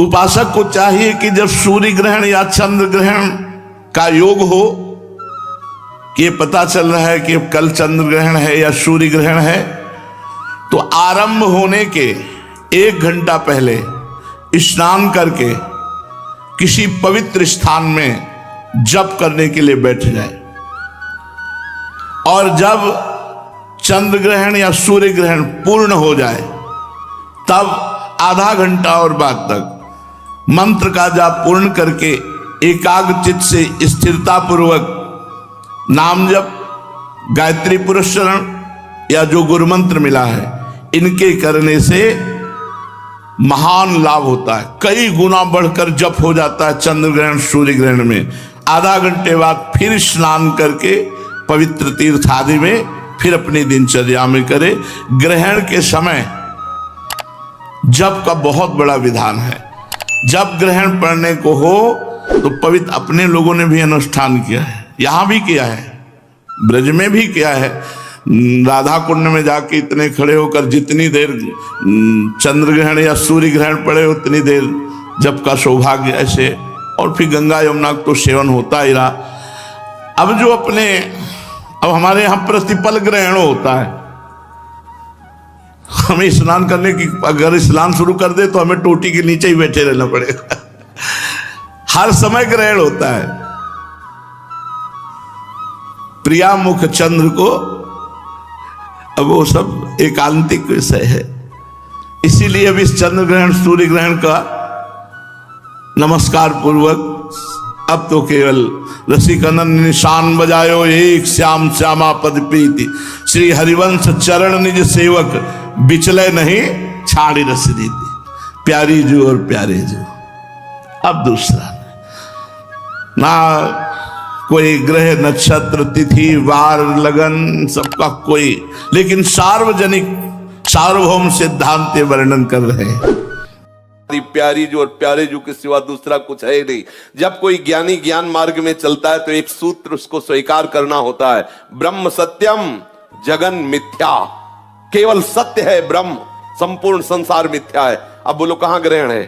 उपासक को चाहिए कि जब सूर्य ग्रहण या चंद्र ग्रहण का योग हो, कि पता चल रहा है कि कल चंद्र ग्रहण है या सूर्य ग्रहण है, तो आरंभ होने के 1 घंटा पहले स्नान करके किसी पवित्र स्थान में जप करने के लिए बैठ जाए। और जब चंद्र ग्रहण या सूर्य ग्रहण पूर्ण हो जाए तब आधा घंटा और बाद तक मंत्र का जाप पूर्ण करके एकाग्र चित्त से स्थिरता पूर्वक नाम जप, गायत्री पुरस्चरण या जो गुरु मंत्र मिला है, इनके करने से महान लाभ होता है। कई गुना बढ़कर जप हो जाता है चंद्र ग्रहण सूर्य ग्रहण में। आधा घंटे बाद फिर स्नान करके पवित्र तीर्थ आदि में फिर अपनी दिनचर्या में करे। ग्रहण के समय जप का बहुत बड़ा विधान है। जब ग्रहण पड़ने को हो तो पवित्र अपने लोगों ने भी अनुष्ठान किया है, यहां भी किया है, ब्रज में भी किया है। राधा कुंड में जाके इतने खड़े होकर जितनी देर चंद्र ग्रहण या सूर्य ग्रहण पड़े उतनी देर जप का सौभाग्य ऐसे। और फिर गंगा यमुना तो सेवन होता ही रहा। अब हमारे यहां प्रतिपल ग्रहण होता है। हमें स्नान करने की, अगर स्नान शुरू कर दे तो हमें टोटी के नीचे ही बैठे रहना पड़ेगा। हर समय ग्रहण होता है। प्रिया मुख चंद्र को, अब वो सब एकांतिक विषय है। इसीलिए अब इस चंद्र ग्रहण सूर्य ग्रहण का नमस्कार पूर्वक अब तो केवल रसिकनंद निशान बजायो एक श्याम श्यामा पद प्रीति, श्री हरिवंश चरण निज सेवक बिचले नहीं छाड़ी रस दीदी। प्यारी जू और प्यारे जू। अब दूसरा ना कोई ग्रह नक्षत्र तिथि वार लगन सबका कोई, लेकिन सार्वजनिक सार्वभौम सिद्धांत वर्णन कर रहे हैं। प्यारी जो और प्यारे जो के सिवा दूसरा कुछ है नहीं। जब कोई ज्ञानी ज्ञान मार्ग में चलता है तो एक सूत्र उसको स्वीकार करना होता है, ब्रह्म सत्यम जगन मिथ्या। केवल सत्य है ब्रह्म, संपूर्ण संसार मिथ्या है। अब बोलो कहां ग्रहण है,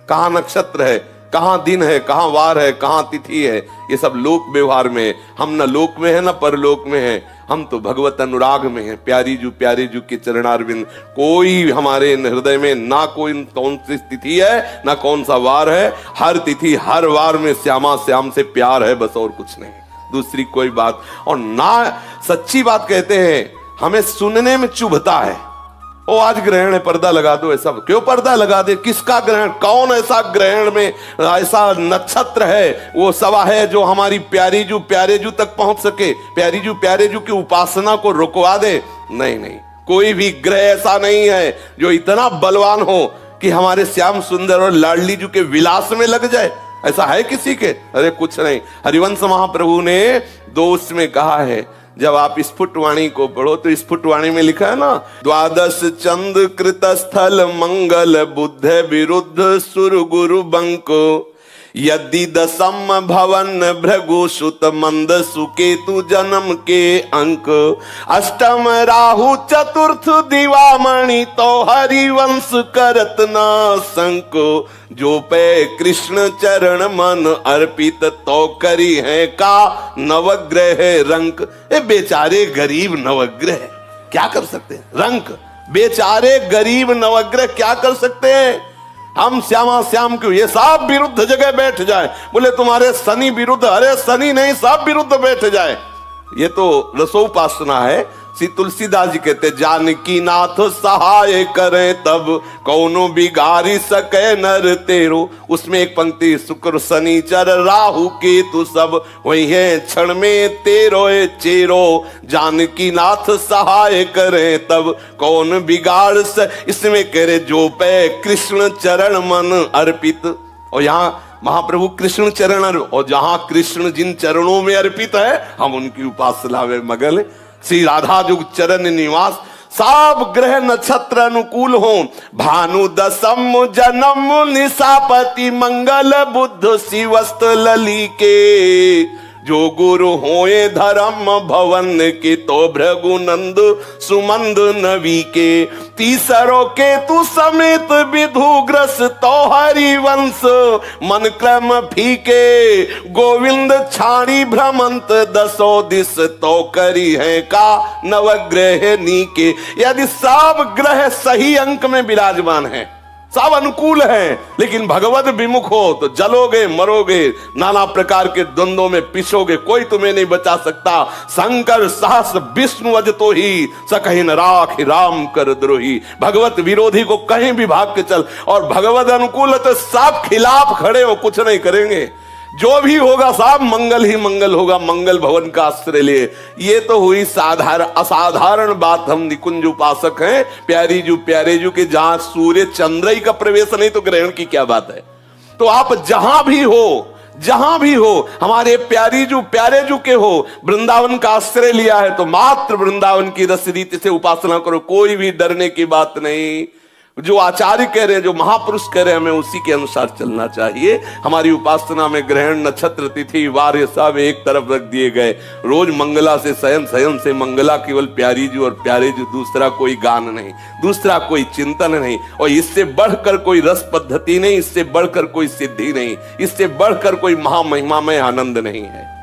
कहां नक्षत्र है, कहां दिन है, कहां वार है, कहां तिथि है? ये सब लोक व्यवहार में है। हम न लोक में है न परलोक में है, हम तो भगवत अनुराग में है। प्यारी जू प्यारे जू के चरणारविंद, कोई हमारे हृदय में ना कोई कौन सी तिथि है ना कौन सा वार है। हर तिथि हर वार में श्यामा श्याम से प्यार है, बस और कुछ नहीं, दूसरी कोई बात। और ना सच्ची बात कहते हैं, हमें सुनने में चुभता है। ओ आज ग्रहण है, पर्दा लगा दो। ऐसा क्यों पर्दा लगा दे? किसका ग्रहण? कौन ऐसा ग्रहण में ऐसा नक्षत्र है वो सवा है जो हमारी प्यारी जू प्यारे जू तक पहुंच सके, प्यारी जू प्यारे जू की उपासना को रुकवा दे? नहीं नहीं, कोई भी ग्रह ऐसा नहीं है जो इतना बलवान हो कि हमारे श्याम सुंदर और लाडली जू के विलास में लग जाए। ऐसा है किसी के? अरे कुछ नहीं। हरिवंश महाप्रभु ने 2 उसमें कहा है, जब आप स्फुटवाणी को पढ़ो तो स्फुटवाणी में लिखा है ना, द्वादश चंद कृत स्थल मंगल बुद्ध विरुद्ध सुर गुरु बंको, यदि दशम भवन भृगु सुत मंद सुकेतु जन्म के अंक, अष्टम राहु चतुर्थ दिवामणि तो हरिवंश करत न संको, जो पे कृष्ण चरण मन अर्पित तो करी है का नवग्रह रंक। ए बेचारे गरीब नवग्रह क्या कर सकते हैं? रंक बेचारे गरीब नवग्रह क्या कर सकते हैं? हम श्यामा श्याम क्यों ये सब विरुद्ध जगह बैठ जाए? बोले तुम्हारे शनि विरुद्ध, अरे शनि नहीं सब विरुद्ध बैठ जाए। ये तो रसोपासना है। श्री तुलसीदास जी कहते, जानकी नाथ सहाय करे तब कौनो बिगाड़ी सके नर तेरो। उसमें एक पंक्ति, शुक्र शनिचर राहु केतु सब वही है क्षण में तेरो चेरो, जानकी नाथ सहाय करे तब कौन बिगाड़ स। इसमें कह रहे जो पे कृष्ण चरण मन अर्पित। और यहाँ महाप्रभु कृष्ण चरण, और जहां कृष्ण जिन चरणों में अर्पित है हम उनकी उपासना में मगन। श्री राधा जुग चरण निवास, सब ग्रह नक्षत्र अनुकूल हो, भानु दशम जन्म निशापति मंगल बुद्ध शिवस्त लली के, जो गुरु होए धर्म भवन के तो भृगुनंद सुमंद नवी के तीसरो के तू समेत विधुग्रस तो हरिवंश मन क्रम फीके गोविंद छाड़ी भ्रमंत दसो दिस तो करी है का नवग्रह नीके। यदि सब ग्रह सही अंक में विराजमान है, सब अनुकूल है, लेकिन भगवत विमुख हो तो जलोगे मरोगे, नाना प्रकार के द्वंद्वों में पिसोगे, कोई तुम्हें नहीं बचा सकता। शंकर सहस विष्णु अज तो ही सकहि न राख राम कर द्रोही। भगवत विरोधी को कहीं भी भाग के चल, और भगवत अनुकूल है तो सब खिलाफ खड़े हो, कुछ नहीं करेंगे। जो भी होगा सब मंगल ही मंगल होगा, मंगल भवन का आश्रय लिए। ये तो हुई असाधारण बात। हम निकुंज उपासक हैं, प्यारे जू के जहां सूर्य चंद्र ही का प्रवेश नहीं तो ग्रहण की क्या बात है। तो आप जहां भी हो हमारे प्यारे जू के हो, वृंदावन का आश्रय लिया है तो मात्र वृंदावन की रस रीति से उपासना करो, कोई भी डरने की बात नहीं। जो आचार्य कह रहे हैं, जो महापुरुष कह रहे हैं, हमें उसी के अनुसार चलना चाहिए। हमारी उपासना में ग्रहण नक्षत्र तिथि वार ये सब एक तरफ रख दिए गए। रोज मंगला से शयन से मंगला, केवल प्यारी जी और प्यारे जी, दूसरा कोई गान नहीं, दूसरा कोई चिंतन नहीं, और इससे बढ़कर कोई रस पद्धति नहीं, इससे बढ़कर कोई सिद्धि नहीं, इससे बढ़कर कोई महामहिमामय आनंद नहीं है।